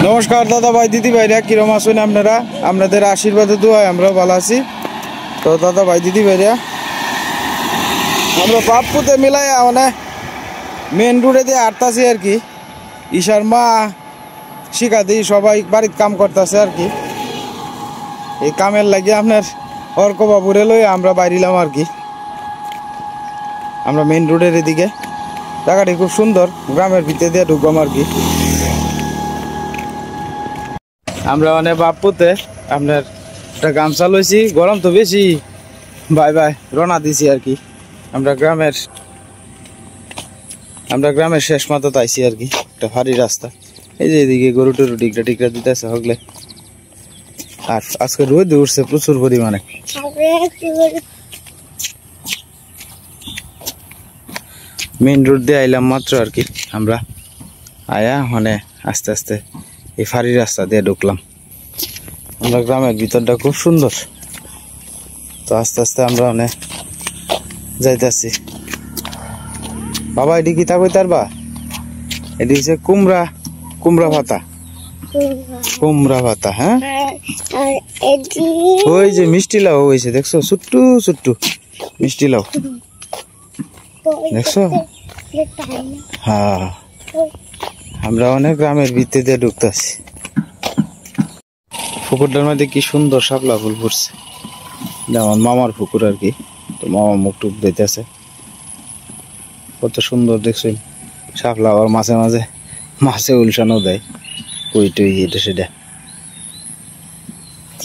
নমস্কার দাদা ভাই দিদি ভাইরা, কিরম আছেন আপনারা? আপনাদের আশীর্বাদে দোয়ায় আমরাও ভালো আছি। তো দাদা ভাই দিদি ভাইরা, আমরা বাপুতে মিলাই মানে মেন রোডে দিয়ে হাঁটতেছি আর কি। ঈশার মা শিখা দিই সবাই বাড়ির কাম করতেছে আর কি। এই কামের লাগে আপনার অর্ক বাবুরে লই আমরা বাইরিলাম আর কি। আমরা মেন রোডের এদিকে, জায়গাটি খুব সুন্দর, গ্রামের ভিতরে দিয়ে ঢুকবাম আর কি। আমরা মানে বাপুতে আপনার একটা গামছা লইছি, গরম তো বেশি, বাই বাই রওনা দিছি আর কি। আমরা গ্রামের শেষ মাথা আইছি আর কি। একটা ভারী রাস্তা, এই যে এদিকে গরু টরু টিকরা টিকরা দিতেছে হগলে। আর আজকে রোদ উঠছে প্রচুর পরিমাণে। মেইন রোড দিয়ে আইলাম মাত্র আর কি। আমরা আয়া মানে আস্তে আস্তে এই ফাঁড়ি রাস্তা দিয়ে ঢুকলাম। আমরা গ্রামের ভিতরটা খুব সুন্দর, তো আস্তে আস্তে আমরা মানে যাইতেছি। বাবা এটি কি তা কই তারবা? এটি হচ্ছে কুমড়া ভাতা। হ্যাঁ, ওই যে মিষ্টি লাউ হয়েছে দেখছো, ছোট্ট ছোট্ট মিষ্টি লাউ দেখছো। হ্যাঁ, আমরা অনেক গ্রামের ভিতরে দিয়ে ঢুকতেছি। পুকুরটার মধ্যে কি সুন্দর শাপলা ফুল ফুটছে, যেমন মামার পুকুর আর কি। তো মামা মুখ টুক দিতেছে, কত সুন্দর দেখছেন শাপলা। আবার মাঝে মাঝে মাছে উলসানো দেয়, কই টই এটা সেটা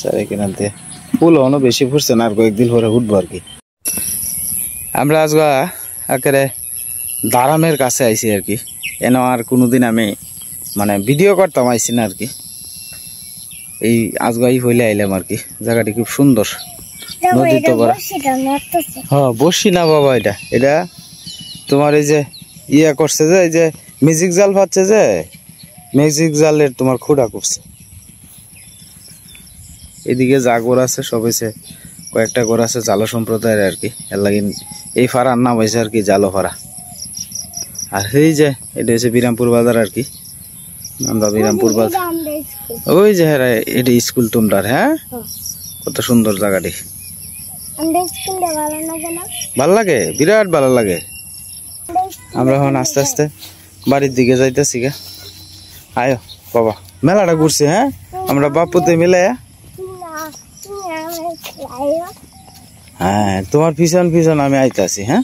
সারে কিনা দিয়ে। ফুল অনেক বেশি ফুটছে না, আর কয়েকদিন পরে উঠবো আর কি। আমরা আজকে একেবারে দারামের কাছে আইছি আর কি। এন আর কোনোদিন আমি মানে ভিডিও করতাম আইছি না আর কি। এই আজগাই হইলে আইলাম আর কি। জায়গাটি খুব সুন্দর, নদী তো করা। হ্যাঁ, বসি না বাবা, এটা তোমার এই যে ইয়া করছে যে, এই যে ম্যাজিক জাল পাচ্ছে যে, ম্যাজিক জালের তোমার খুঁড়া করছে। এদিকে যা গোড় আছে সব হয়েছে, কয়েকটা গোড় আছে জালো সম্প্রদায়ের আর কি। এর লাগে এই ফাড়ার নাম হয়েছে আর কি জালো ফাড়া। আর এই যে এটা হচ্ছে বিরামপুর বাজার আর কি। আমরা বিরামপুর বাজার, ওই যে হ্যাঁ এটা স্কুল তোমরা। হ্যাঁ, কত সুন্দর জায়গাটি, ভাল লাগে, বিরাট ভালো লাগে। আমরা এখন আস্তে আস্তে বাড়ির দিকে যাইতেছি গা। আয়ো বাবা, মেলাটা ঘুরছে। হ্যাঁ, আমরা বাপুতে মিলে। হ্যাঁ, তোমার পিছন পিছন আমি আইতাছি। হ্যাঁ,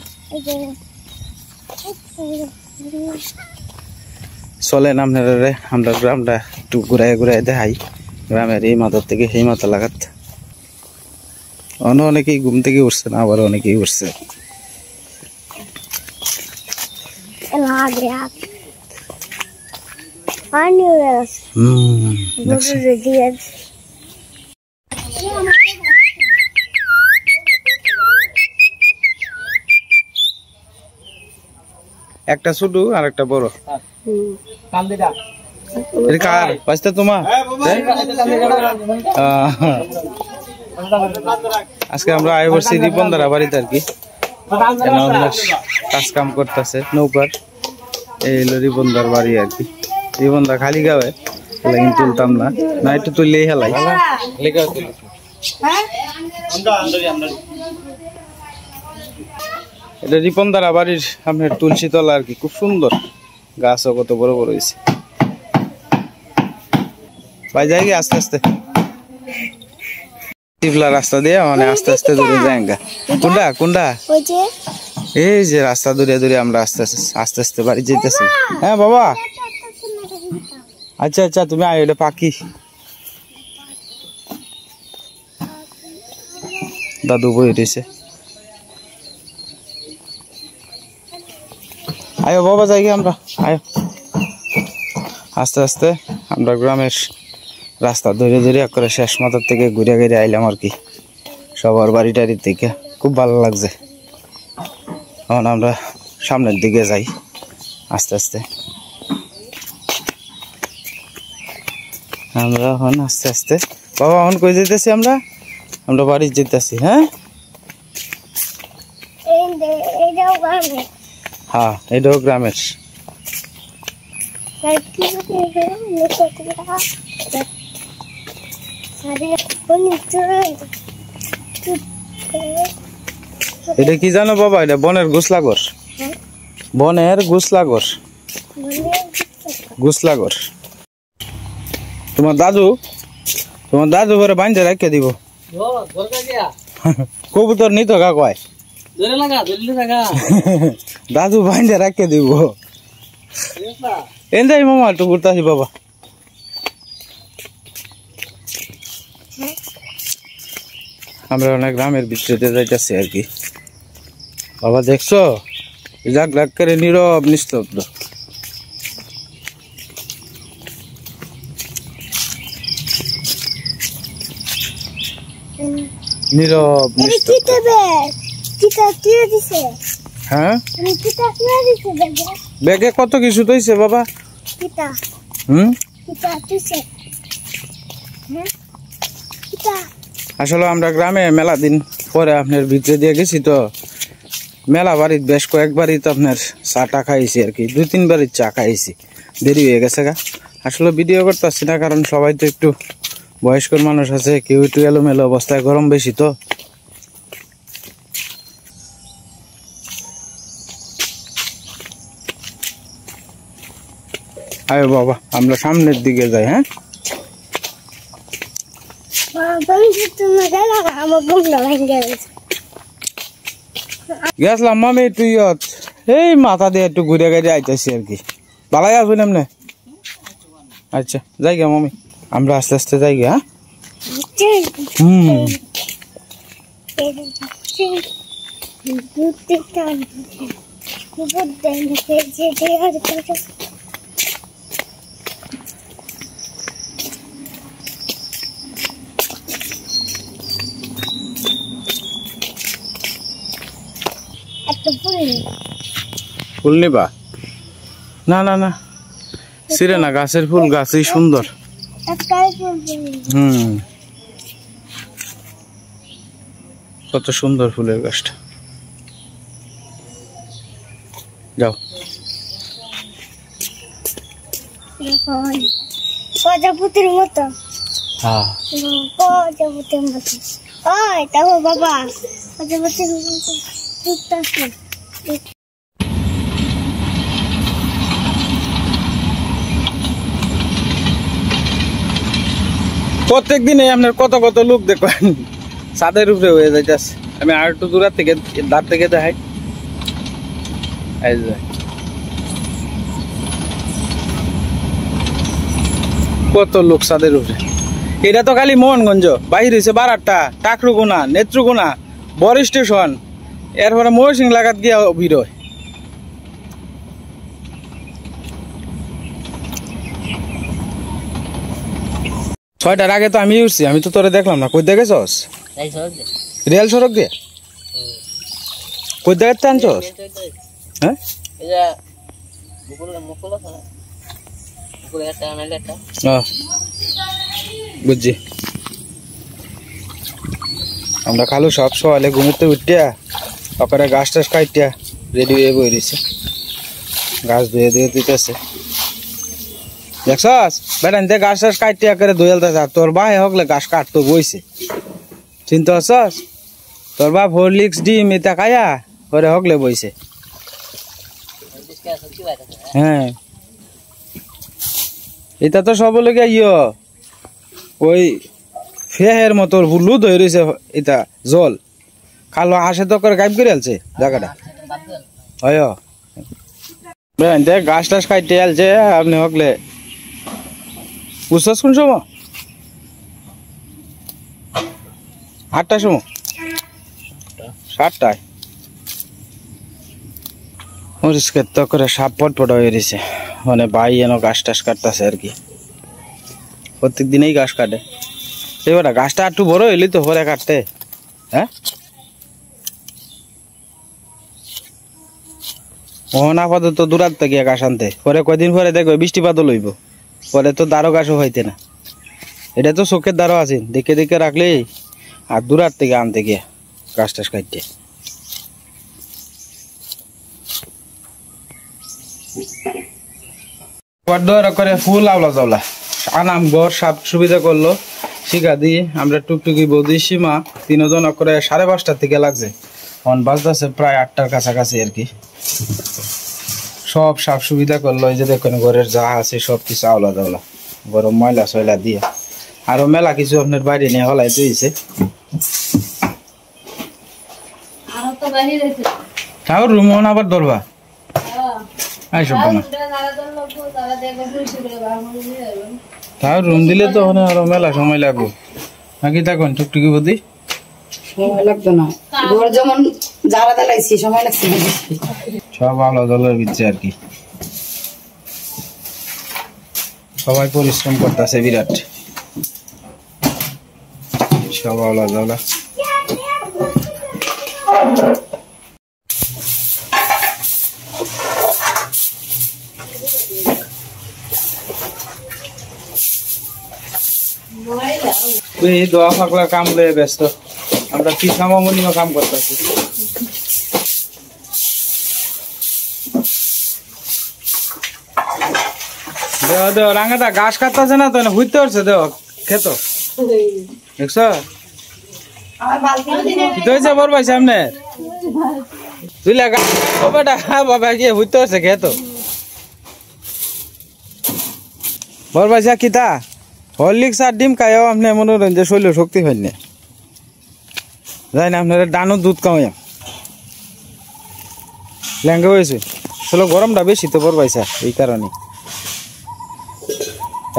চলেন আপনারা, আমরা গ্রামটা একটু ঘুরাই ঘুরাই দেখাই। গ্রামের এই মাথার থেকে সেই মাথা লাগাত অনেকেই ঘুম থেকে উঠছে না, আবার অনেকেই উঠছে। একটা ছোট আর একটা বড়। তোমার আজকে আমরা আয় বসছি রিপনদারা বাড়িতে আর কি। কাজ কাম করতেছে নৌকার। এই হলো রিপনদার বাড়ি আর কি। রিপনদা খালি গাবে, কিন্তু তুলতাম না, একটু তুললেই হেলাই। এটা রিপনদারা বাড়ির আপনার তুলসী তলা আর কি। খুব সুন্দর, গাছও কত বড় বড় হয়েছে। ভাই যাই আস্তে আস্তে রাস্তা দিয়ে মানে আস্তে আস্তে দূরে যায়। কোনটা এই যে রাস্তা দূরে দূরে আমরা আস্তে আস্তে বাড়ি যেতেছি। হ্যাঁ বাবা, আচ্ছা আচ্ছা তুমি আয়, এটা পাখি। দাদু বই উঠেছে। আয়ো বাবা যাই আমরা, আয়ো আস্তে আস্তে। আমরা গ্রামের রাস্তা ধরে ধরে করে শেষ মাথার থেকে ঘুরে ঘুরে আইলাম আর কি, সবার বাড়ি টাড়ির থেকে। খুব ভালো লাগছে। এখন আমরা সামনের দিকে যাই আস্তে আস্তে। আমরা এখন আস্তে আস্তে বাবা এখন কই যেতেছি? আমরা বাড়ি যেতেছি। হ্যাঁ, হ্যাঁ এটাও গ্রামের। এটা কি জানো বাবা, এটা বনের গোসলাগর। বনের গোসলাগর, গোসলাগর। তোমার দাদু করে বাঁধে রাখে দিব। কবুতর নি তো কয় দাদু বাঁধে রাখে দিব। এনজাই মামা একটু ঘুরতে আসি বাবা। আমরা অনেক গ্রামের ভিতরে যাইতেছি আর কি বাবা। দেখছো যাক লাগ করে নীরব নিস্তব্ধ। নীরব হ্যাঁ, ব্যাগে কত কিছু তৈছে বাবা। আসলে আমরা গ্রামে মেলা দিন পরে আপনার ভিতরে দিয়ে গেছি তো, মেলা বাড়ির বেশ কয়েকবারই তো আপনার চাটা খাইছি আর কি, 2-3 বারই চা খাইছি। দেরি হয়ে গেছে গা। আসলে ভিডিও করতে আসছি না, কারণ সবাই তো একটু বয়স্কর মানুষ আছে, কেউ একটু এলোমেলো অবস্থায়, গরম বেশি তো। আয় বাবা আমরা সামনের দিকে যাই। হ্যাঁ গেছিলাম মামি একটু এই মাথা দিয়ে একটু ঘুরে ঘুরে আইতেছি আর কি। ভালাই আসবেন এমনি? আচ্ছা যাই গে মামি, আমরা আস্তে আস্তে যাই গে। ফুল নিবা? না না না, ছিঁড়ে না, গাছের ফুল গাছই সুন্দর। কত সুন্দর ফুলের গাছটা। যাও। প্রজাপতির মতো। হ্যাঁ প্রজাপতির মতো। ওই দেখো বাবা, প্রজাপতির মতো। প্রত্যেক দিনে আপনার কত কত লোক দেখবেন ছাদের উপরে হয়ে যাইতেছে। আমি আর একটু দূর থেকে দাঁত থেকে দেখাই। কত লোক ছাদের উপরে। এটা তো খালি মোহনগঞ্জ, বাহির হয়েছে বারাট্টা, টাকরুগুনা, নেত্রকোনা, বড় স্টেশন, এরপরে ময়ূরসিং লাগাত গিয়া ভিড় হয়। ছয়টার আগে তো আমি উঠছি, আমি তো তোরে দেখলাম না। কই দেখেছস? রেল সড়ক দিয়ে? কই দেখতে আনছস? হ্যাঁ বুঝছি। আমরা খালু সব সকালে ঘুমোতে উঠিয়া ওখানে গাছ টাছ কাটিয়া রেডি হয়ে বই রয়েছে, গাছ ধুয়ে ধুয়ে দিতেছে। দেখছস বেটান দিয়ে গাছ টাছ কাটিয়া করে ধুয়েলতেছে। আর তোর ভাই হকলে গাছ কাটতো বইছে, চিন্তা করছস? তোর বাপ হরলিক্স ডিম এটা খায়া ওরে হকলে বইছে। হ্যাঁ এটা তো সব লোকে ওই ফেহের মতো লুদ হয়ে রয়েছে। এটা জল খালো আসে তো করে গাইব করে আলছে জায়গাটা। হয় দেখ গাছ টাছ খাইতে আলছে। আপনি হকলে বুঝছস কোন সময়? 8টার সময়, 7টায় মরিচ ক্ষেত করে সাপ পটপট হয়ে রয়েছে। মানে ভাই এনে গাছ টাছ কাটতেছে আর কি, প্রত্যেক দিনেই গাছ কাটে। এবার গাছটা একটু বড় হইলি তো পরে কাটতে। হ্যাঁ মোহন আপাতত দূরাত থেকে গাছ আনতে, পরে কয়দিন পরে দেখবে বৃষ্টিপাতও লইব, পরে তো দারো গাছও হইতে না। এটা তো চোখের দ্বারও আছে, দেখে দেখে রাখলেই। আর দূরাত থেকে আনতে গিয়ে গাছ টাছ কাটতে। বড় করে ফুল আওলা জাওলা আনাম ঘর সব সুবিধা করলো শিখা দিয়ে আমরা টুকটুকি বৌদি সীমা তিনজন করে 5:30 থেকে লাগছে এখন বাজতেছে প্রায় 8টার কাছাকাছি আর কি সব সব সুবিধা করলো এই যে দেখুন ঘরের যা আছে সব কিছু আওলা জাওলা গরম ময়লা সয়লা দিয়ে আরো মেলা কিছু আপনার বাইরে নিয়ে হলাই দিয়েছে তাও রুম আবার ধরবা আইসব না তাও রুম দিলে তো আরো মেলা সময় লাগবে নাকি তখন টুকটুকি বৌদি সময় লাগতো না ঘর যেমন যারা দাঁড়াইছি সময় লাগছে সব আলাদা দলের ভিতরে আর কি সবাই পরিশ্রম করতেছে বিরাট সব আলাদা আলাদা এই দোয়া ফাকলা কাম লয়ে ব্যস্ত আমরা কি সামামনিও কাম করতেছি দেও দেও রাঙাটা ঘাস কাটতেছে না তো হইতে পারছে দেও খেত দেখছ কি হয়েছে বর ভাই সামনে তুই লাগা বাবাটা বাবা গিয়ে হইতে পারছে খেত বর ভাই যা কিতা হরলিক্স আর ডিম খাইও আপনি মনোরঞ্জন শৈল শক্তি পাই না যাই না আপনার ডানো দুধ খাওয়াই ল্যাঙ্গা হয়েছে চলো গরমটা বেশি তো বর পাইছা এই কারণে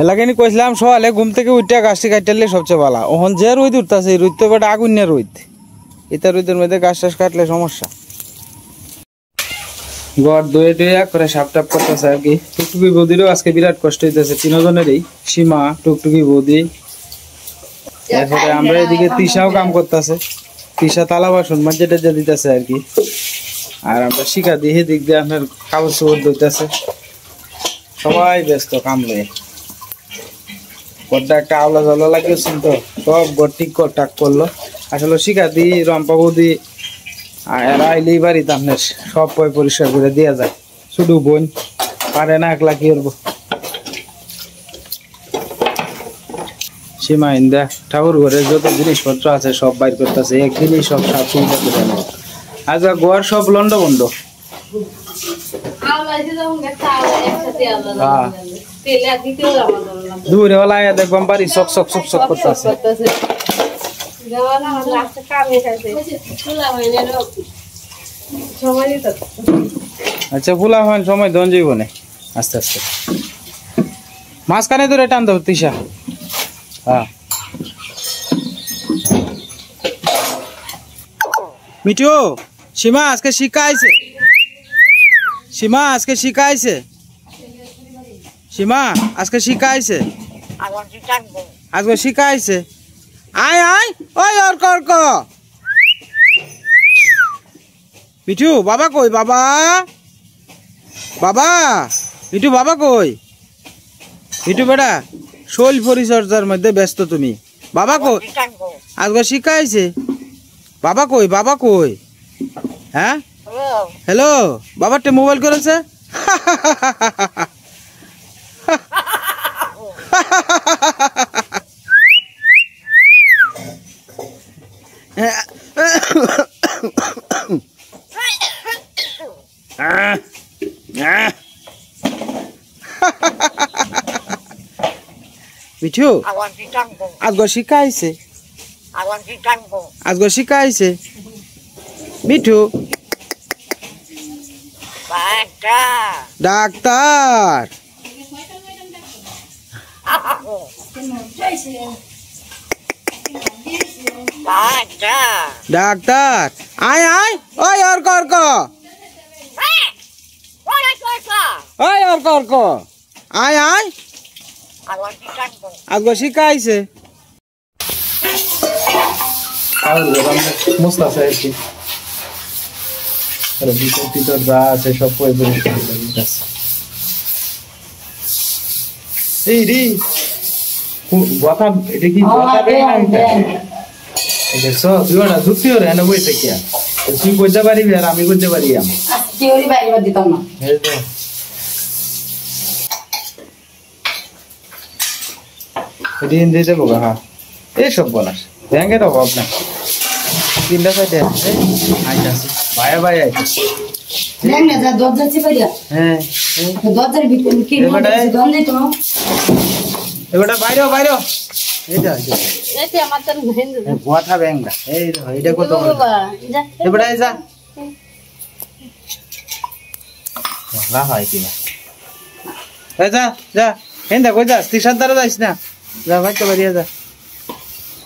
এলাকানি কইছিলাম সকালে ঘুম থেকে উঠে গাছটি কাটলে সবচেয়ে ভালো ওখান যে রোদ উঠতেছে এই রোদ তো বেটা আগুন নিয়ে রোদ এটা রোদের মধ্যে গাছ টাছ কাটলে সমস্যা গড় দয়ে দয়ে করে সাপ টাপ করতেছে আর কি টুকটুকি বৌদিরও আজকে বিরাট কষ্ট হইতেছে তিনজনেরই সীমা টুকটুকি বৌদি এরপরে আমরা এদিকে তিশাও কাম করতেছে তিশা তালা বাসন মাঝে টাজে দিতেছে আর কি আর আমরা শিখা দিয়ে দিক দিয়ে আপনার কাগজ চোপড় ধরতেছে সবাই ব্যস্ত কাম লয়ে ঘরটা একটা আওলা জ্বালা লাগিয়েছেন তো সব ঘর ঠিক টাক করলো আসলে শিখা দি রম্পা বৌদি এরা আইলেই বাড়িতে আপনার সব পরিষ্কার করে দেওয়া যায় শুধু বোন পারে না একলা কি করবো সীমা ইন্দা ঠাকুর ঘরে যত জিনিসপত্র আছে সব বাইর করতেছে একদিনই সব সাফ সুবিধা করে নেব আজকে গোয়ার সব লন্ড বন্ড দূরে ওলা দেখবাম বাড়ি চক চক চক চক করতেছে আচ্ছা ফুলা হয় সময় দন যাইব না আস্তে আস্তে মাঝখানে ধরে টান দেবো তিশা হ্যাঁ মিঠু সীমা আজকে শিখাইছে সীমা আজকে শিখাইছে সীমা আজকে শিখাইছে আজকে শিখাইছে আয় আয় ওই অর্ক অর্ক মিঠু বাবা কই বাবা বাবা মিঠু বাবা কই মিঠু বেটা শৈল পরিচর্যার মধ্যে ব্যস্ত তুমি বাবা কই আজকে শিখাইছে বাবা কই হ্যাঁ হ্যালো বাবারটা মোবাইল করেছে মিঠু আজকে শিখাইছে আজকে শিখাইছে মিঠু ডাক্তার ডাক্তার আয় আয় ওই অর্ক অর্ক ওই অর্ক অর্ক আয় আয় আজকে শিখাইছে মুস্তাছে আর কি ভিতর টিতর যা আছে সব পরিষ্কার করে দিতেছে এই রে কথা এটা কি কথা রে না এটা সব দুইটা যুক্তি হরে না বইতে কি তুই কইতে পারিবি আর আমি কইতে পারি আমি থিওরি বাইরে দিতাম না ঋণ দিয়ে দেবো হ্যাঁ এইসব বলার ব্যাংকের অভাব না 3টা 4টা আইতাছি ভাইয়া ভাই আইতাছি দেখ না যা দরজা চেপে দিয়া হ্যাঁ দরজার ভিতরে কি দম দিত এবারে বাইরে বাইরে এই যা এই আমার তো হেন্দ কথা ব্যাংকটা এই এইটা কত বাবা যা এবারে যা না হয় কি না এই যা যা হেন্দা কই যা স্টেশন দ্বারা যাইস না যা ভাই তো বাড়ি যা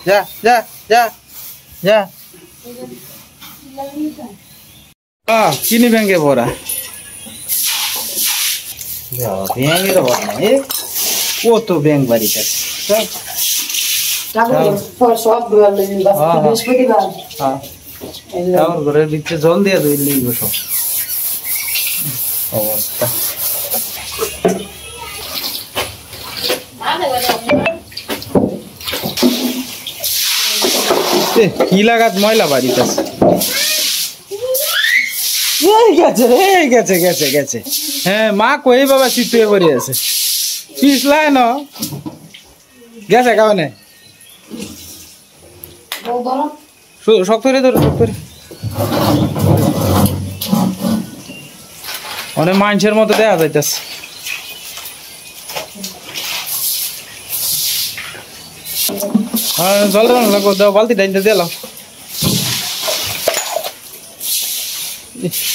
যা যা যা যা কিনি ব্যাংকে ভরা ব্যাংকের ভরা না এ কত ব্যাংক বাড়িতে টাকা পর সব বলে বৃহস্পতিবার হ্যাঁ ঘরের ভিতরে জল দিয়ে দিই সব অবস্থা কি লাগাত ময়লা বাড়িতে গেছে রে গেছে গেছে গেছে হ্যাঁ মা কই বাবা চিতুয়ে পড়ে আছে পিছলায় ন গেছে কারণে শক্ত করে ধরো শক্ত করে অনেক মানুষের মতো দেখা যাইতেছে জল লাগো দাও বালতি ডাইনটা দিলাম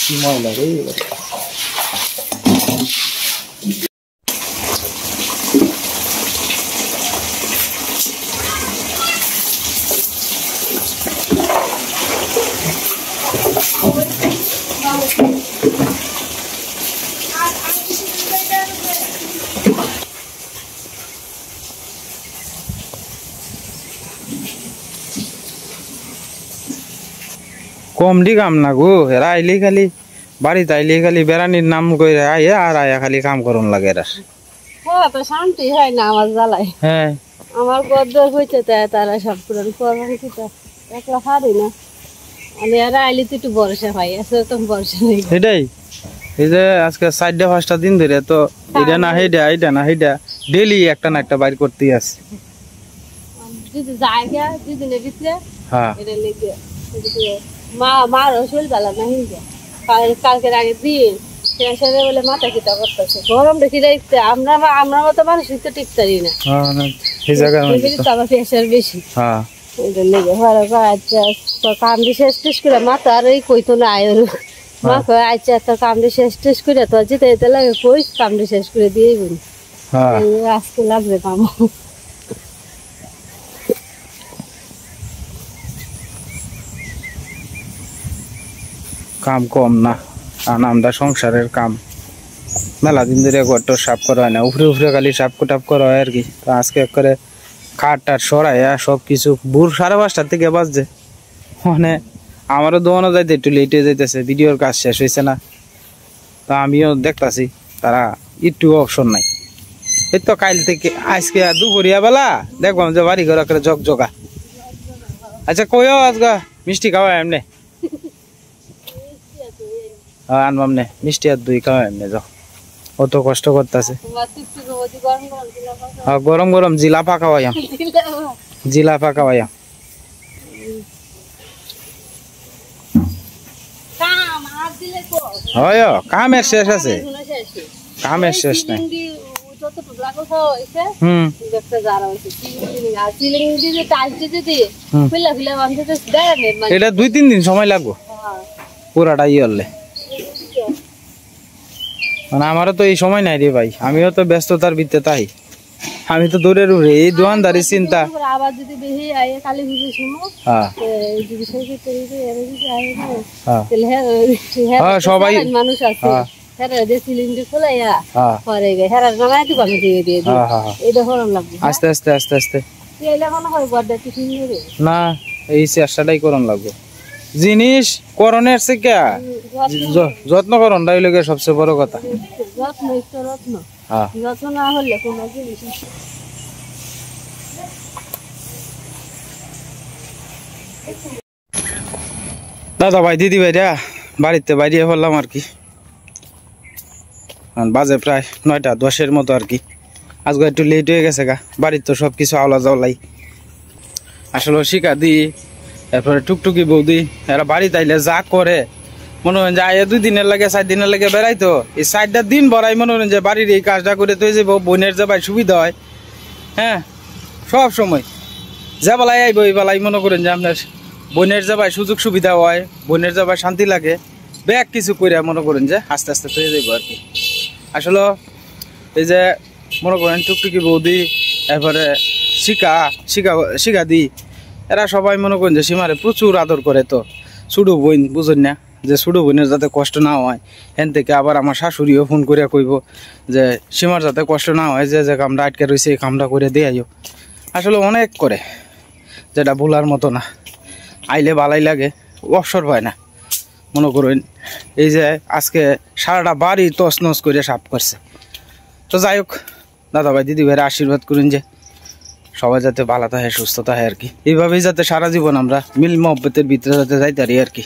কি ময়লা রে কমডি কাম না গো এরা আইলে খালি বাড়িতে আইলে খালি বেড়ানির নাম কইরা আইয়া আর আয়া খালি কাম করন লাগে এরা হ্যাঁ তো শান্তি হয় না আমার জ্বালায় হ্যাঁ আমার গদ্দর হইতে তারা সব পুরান করবার হইতে একলা পারি না আমি আর আইলে তো একটু বর্ষা পাই আসলে তো বর্ষা নেই এটাই এই যে আজকে 4টা 5টা দিন ধরে তো এটা না এইটা না এইটা ডেইলি একটা না একটা বাইর করতেই আছে যদি জায়গা দুদিনের ভিতরে হ্যাঁ এটা লেগে মার শরীর ভালো না হিন্দে কালকের আগের দিন টেনশনে বলে মাথা খিতা করতেছে গরম দেখি দেখতে আমরা মতো মানুষ তো টিকতারি না এই জায়গায় আমার প্রেশার বেশি হ্যাঁ এটা লেগে আচ্ছা তো কামড়ি শেষ টেস করে মাথা আর এই কইতো না আয় মা কয় আচ্ছা তো কামড়ি শেষ টেস করে তো যেতে যেতে লাগে কই কামড়ি শেষ করে দিয়ে বলি আজকে লাগবে কাম কাম কম না আমরা সংসারের কাম মেলা দিন ধরে ঘরটা সাফ করা হয় না উপরে উপরে খালি সাফ কুটাপ করা হয় আর কি তো আজকে করে খাট টাট সরাইয়া সব কিছু ভোর 5:30 থেকে বাজছে মানে আমারও দোকানও যাইতে একটু লেটে যাইতেছে ভিডিওর কাজ শেষ হয়েছে না তা আমিও দেখতাছি তারা একটু অপশন নাই এই তো কাল থেকে আজকে দুপুরিয়া বেলা দেখবাম যে বাড়ি ঘর করে জগজগা আচ্ছা কইও আজকে মিষ্টি খাওয়া এমনি আনবাম নে মিষ্টি আর দুই খাওয়া এমনি যাও অত কষ্ট করতেছে গরম গরম জিলাপা খাওয়াইয়াম জিলাপা খাওয়াইয়াম হয় কামের শেষ আছে কামের শেষ নাই এটা 2-3 দিন সময় লাগবো পুরাটা হলে মানে আমারও তো এই সময় নাই রে ভাই আমিও তো ব্যস্ততার ভিতরে তাই আমি তো দূরে রুরে এই দোকানদারি চিন্তা আবার যদি বেশি আয়ে কালি বুঝে শুনো হ্যাঁ এই বিষয়কে তৈরি এর যদি আয়ে না হ্যাঁ তাহলে হ্যাঁ সবাই মানুষ আছে হেরা যে সিলিন্ডার খোলাইয়া পরে গে হেরা জানাই দিব আমি দিয়ে দিয়ে দিই এই দেখো লাগবে আস্তে আস্তে আস্তে আস্তে এলা কোন হয় বড়টা কিছু নেই না এই চেষ্টাটাই করন লাগবে জিনিস করণের সে কে যত্ন করণটাই লাগে সবচেয়ে বড় কথা যত্ন তো রত্ন হ্যাঁ যত্ন না হলে কোনো জিনিস দাদা ভাই দিদি ভাইরা বাড়িতে বাইরে হলাম আর কি বাজে প্রায় 9টা 10-এর মতো আর কি আজকে একটু লেট হয়ে গেছে গা, বাড়ির তো সব কিছু আওলা জাওলাই। আসলে শিকা দি এরপরে টুকটুকি বৌদি এরা বাড়ি তাইলে যা করে মনে হয় যে আয় 2 দিনের লাগে 4 দিনের লাগে বেড়াইতো, এই 4টা দিন বড়াই মনে হয় যে বাড়ির এই কাজটা করে তুই যাবো, বোনের যাবাই সুবিধা হয়। হ্যাঁ, সব সময় যা বেলায় আইব এই বেলায় মনে করেন যে আপনার বোনের যাবাই সুযোগ সুবিধা হয়, বোনের যাবাই শান্তি লাগে, ব্যাগ কিছু করে মনে করেন যে আস্তে আস্তে তৈরি যাইব আর কি। আসলে এই যে মনে করেন টুকটুকি বৌদি এরপরে শিকা দি এরা সবাই মনে করেন যে সীমারে প্রচুর আদর করে। তো ছোটো বোন বুঝেন না যে ছোটো বোনের যাতে কষ্ট না হয়, হেন থেকে আবার আমার শাশুড়িও ফোন করে কইব যে সীমার যাতে কষ্ট না হয়, যে কামটা আটকে রয়েছে এই কামটা করে দেয়াইও। আসলে অনেক করে, যেটা ভোলার মতো না। আইলে ভালাই লাগে, অবসর পায় না। মনে করেন এই যে আজকে সারাটা বাড়ি তছনছ করে সাফ করছে। তো যাই হোক, দাদাভাই দিদি ভাইয়ের আশীর্বাদ করুন যে সবাই যাতে ভালো থাকে সুস্থ থাকে আর কি। এইভাবেই যাতে সারা জীবন আমরা মিল মহব্বতের ভিতরে যাতে যাইতে পারি আর কি।